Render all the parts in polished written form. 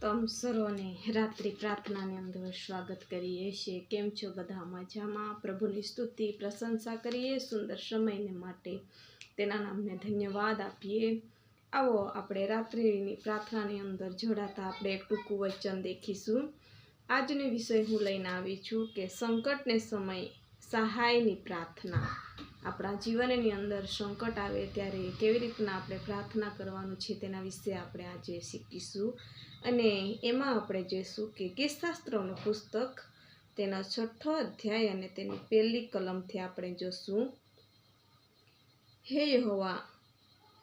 તમ સર્વને રાત્રિ પ્રાર્થનાની અંદર સ્વાગત કરીએ છીએ। કેમ છો બધા? મજામાં? પ્રભુની સ્તુતિ પ્રશંસા કરીએ સુંદર સમયને માટે તેના નામને ધન્યવાદ આપીએ। આવો આપણે રાત્રિની પ્રાર્થનાની અંદર જોડાતા આપણે એક ટૂંકું વચન દેખીશું। આજનો વિષય હું લઈને આવી છું કે સંકટને સમય સહાયની પ્રાર્થના। આપણા જીવનની અંદર સંકટ આવે ત્યારે કેવી રીતના આપણે પ્રાર્થના કરવાનું છે તેના વિશે આપણે આજે શીખીશું। અને એમાં આપણે જોઈશું કે ગીતશાસ્ત્રોનું પુસ્તક તેના 6ઠો અધ્યાય અને તેની 1લી કલમથી આપણે જોશું। હે યહોવા,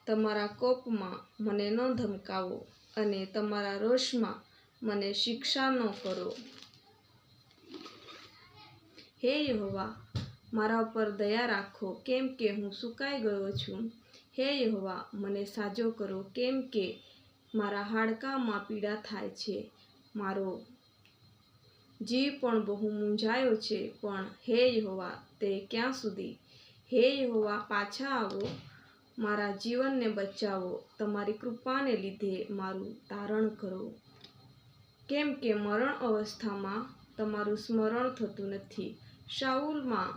તમારા કોપમાં મને ન ધમકાવો અને તમારા રોષમાં મને શિક્ષા ન કરો। હે યહોવા, મારા ઉપર દયા રાખો, કેમ કે હું સુકાઈ ગયો છું। હે યહોવા, મને સાજો કરો, કેમ કે મારા હાડકામાં પીડા થાય છે। મારો જીવ પણ બહુ મૂંઝાયો છે, પણ હે યહોવા, તે ક્યાં સુધી? હે યહોવા, પાછા આવો, મારા જીવનને બચાવો, તમારી કૃપાને લીધે મારું તારણ કરો। કેમ કે મરણ અવસ્થામાં તમારું સ્મરણ થતું નથી। શાઉલમાં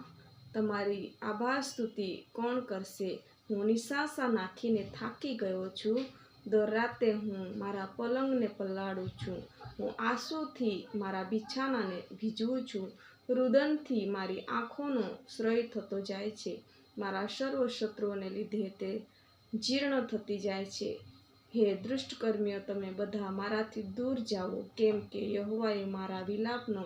તમારી આભાર સ્તુતિ કોણ કરશે? હું નિશાસા નાખીને થાકી ગયો છું। દર રાતે હું મારા પલંગને પલાળું છું। હું આંસુથી મારા બિછાનાને ભીંજવું છું। રુદનથી મારી આંખોનો ક્ષય થતો જાય છે। મારા સર્વ શત્રુઓને લીધે તે જીર્ણ થતી જાય છે। હે દુષ્ટકર્મીઓ, તમે બધા મારાથી દૂર જાઓ, કેમ કે યહોવાએ મારા વિલાપનો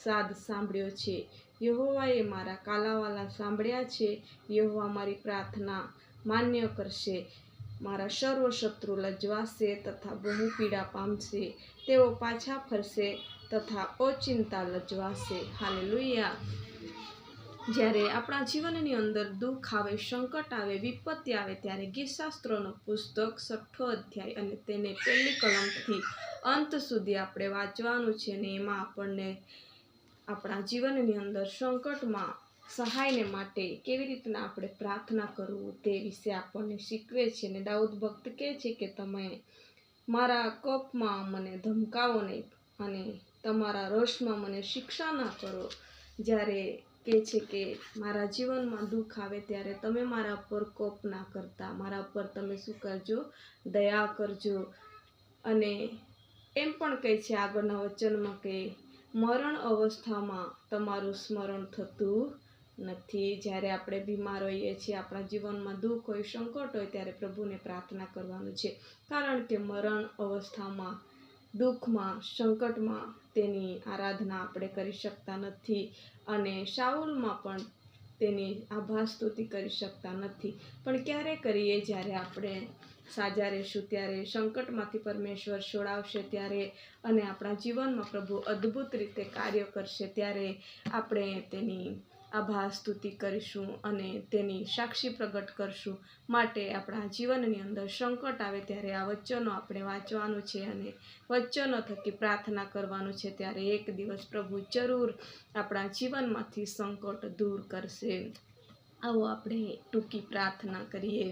સાદ સાંભળ્યો છે। યહોવાએ મારા કાલાવાલા સાંભળ્યા છે। યહોવા મારી પ્રાર્થના માન્ય કરશે। મારા સર્વ શત્રુ લજવાશે તથા બહુ પીડા પામશે। તેઓ પાછા ફરશે તથા ઓચિંતા લજવાશે। હાલેલુયા। જ્યારે આપણા જીવનની અંદર દુઃખ આવે, સંકટ આવે, વિપત્તિ આવે ત્યારે ગીતશાસ્ત્રોનું પુસ્તક 6ઠો અધ્યાય અને તેને 1લી કલમથી અંત સુધી આપણે વાંચવાનું છે અને એમાં આપણને આપણા જીવનની અંદર સંકટમાં સહાયને માટે કેવી રીતના આપણે પ્રાર્થના કરવું તે વિશે આપણને શીખવે છે। અને દાઉદ ભક્ત કહે છે કે તમે મારા કોપમાં મને ધમકાવો નહીં અને તમારા રોષમાં મને શિક્ષા ના કરો। જ્યારે કહે છે કે મારા જીવનમાં દુઃખ આવે ત્યારે તમે મારા પર કોપ ના કરતા, મારા પર તમે શું કરજો? દયા કરજો। અને એમ પણ કહે છે આગળના વચનમાં કે મરણ અવસ્થામાં તમારું સ્મરણ થતું નથી। જ્યારે આપણે બીમાર હોઈએ છીએ, આપણા જીવનમાં દુઃખ હોય, સંકટ હોય ત્યારે પ્રભુને પ્રાર્થના કરવાનું છે, કારણ કે મરણ અવસ્થામાં, દુઃખમાં, સંકટમાં તેની આરાધના આપણે કરી શકતા નથી અને શાઉલમાં પણ તેની આભાર સ્તુતિ કરી શકતા નથી। પણ ક્યારે કરીએ? જ્યારે આપણે સાજા રહીશું ત્યારે, સંકટમાંથી પરમેશ્વર છોડાવશે ત્યારે અને આપણા જીવનમાં પ્રભુ અદ્ભુત રીતે કાર્ય કરશે ત્યારે આપણે તેની આભાર સ્તુતિ કરીશું અને તેની સાક્ષી પ્રગટ કરશું। માટે આપણા જીવનની અંદર સંકટ આવે ત્યારે આ વચનો આપણે વાંચવાનું છે અને વચનો થકી પ્રાર્થના કરવાનું છે। ત્યારે એક દિવસ પ્રભુ જરૂર આપણા જીવનમાંથી સંકટ દૂર કરશે। આવો આપણે ટૂંકી પ્રાર્થના કરીએ।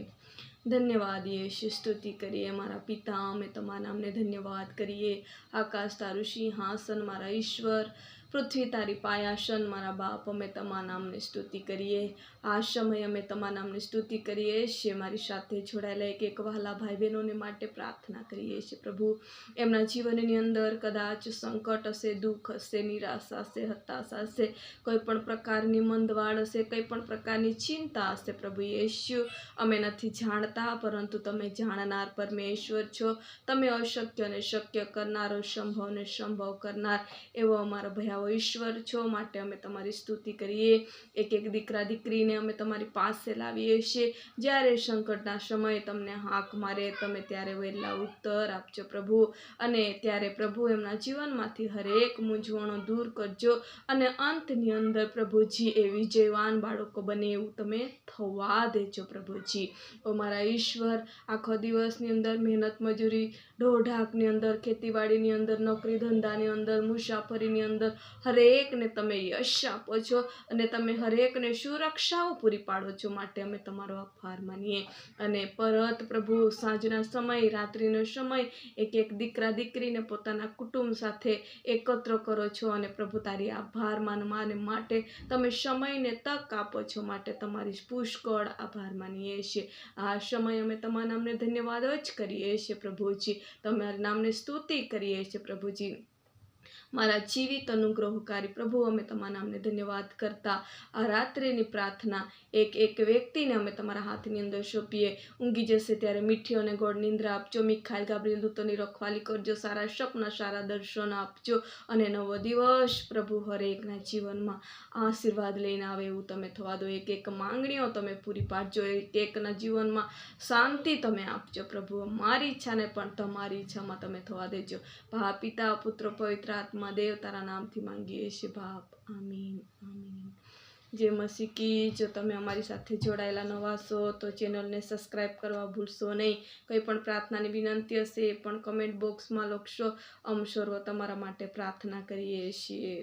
ધન્યવાદ યેશુ, સ્તુતિ કરીએ મારા પિતા, અમે તમારા નામને ધન્યવાદ કરીએ। આકાશ તારું સિંહાસન મારા ઈશ્વર, પૃથ્વી તારી પાયાસન મારા બાપ, અમે તમારા નામની સ્તુતિ કરીએ। આ સમય અમે તમારા નામની સ્તુતિ કરીએ છીએ। મારી સાથે જોડાયેલા એક વહાલા ભાઈ બહેનોને માટે પ્રાર્થના કરીએ છીએ પ્રભુ। એમના જીવનની અંદર કદાચ સંકટ હશે, દુઃખ હશે, નિરાશા હશે, હતાશા હશે, કોઈ પણ પ્રકારની મંદવાડ હશે, કોઈ પણ પ્રકારની ચિંતા હશે પ્રભુ યેશુ, અમે નથી જાણતા પરંતુ તમે જાણનાર પરમેશ્વર છો। તમે અશક્યને શક્ય કરનારો, સંભવને સંભવ કરનાર એવો અમારો ભયાવો ઈશ્વર છો। માટે અમે તમારી સ્તુતિ કરીએ। એક એક દીકરા દીકરીને અમે તમારી પાસે લાવીએ છીએ। જ્યારે સંકટના સમયે તમને હાંક મારે તમે ત્યારે વહેલા ઉત્તર આપજો પ્રભુ। અને ત્યારે પ્રભુ એમના જીવનમાંથી હરેક મૂંઝવણો દૂર કરજો અને અંતની અંદર પ્રભુજી એ વિજયવાન બાળકો બને એવું તમે થવા દેજો પ્રભુજી। ઓ મારા ઈશ્વર, આખો દિવસની અંદર મહેનત મજૂરી, ઢોઢાકની અંદર, ખેતીવાડીની અંદર, નોકરી ધંધાની અંદર, મુસાફરીની અંદર, હરેકને તમે યશ આપો છો અને તમે હરેકને સુરક્ષાઓ પૂરી પાડો છો, માટે અમે તમારો આભાર માનીએ. અને પરત પ્રભુ સાંજના સમય, રાત્રિનો સમય એક દીકરા દીકરીને પોતાના કુટુંબ સાથે એકત્ર કરો છો અને પ્રભુ તારી આભાર માનવા માટે તમે સમયને તક આપો છો, માટે તમારી પુષ્કળ આભાર માનીએ છીએ. આ સમય અમે તમારા નામને ધન્યવાદ જ કરીએ છીએ પ્રભુજી, તમારા નામને સ્તુતિ કરીએ છીએ પ્રભુજી. મારા જીવિત અનુગ્રહકારી પ્રભુ, અમે તમારા નામને ધન્યવાદ કરતા આ રાત્રિની પ્રાર્થના એક વ્યક્તિને અમે તમારા હાથની અંદર સોંપીએ. ઊંઘી જશે ત્યારે મીઠી અને ગોળ નિંદ્રા આપજો. મિખાઈલ ગાબ્રિએલ દૂતોની રખવાલી કરજો. સારા સપના, સારા દર્શન આપજો અને નવો દિવસ પ્રભુ હરેકના જીવનમાં આશીર્વાદ લઈને આવે એવું તમે થવા દો. એક માંગણીઓ તમે પૂરી પાડજો. એકના જીવનમાં શાંતિ તમે આપજો પ્રભુ. મારી ઈચ્છાને પણ તમારી ઈચ્છામાં તમે થવા દેજો. બાપ, પિતા, પુત્ર, પવિત્ર આત્મા, દેવ તારા નામથી માંગીએ છીએ બાપ. આમીન, આમીન. જે મસીહ કી. જો તમે અમારી સાથે જોડાયેલા નવા છો તો ચેનલને સબસ્ક્રાઈબ કરવા ભૂલશો નહીં. કંઈ પણ પ્રાર્થનાની વિનંતી હશે એ પણ કમેન્ટ બોક્સમાં લખશો. સર્વ તમારા માટે પ્રાર્થના કરીએ છીએ.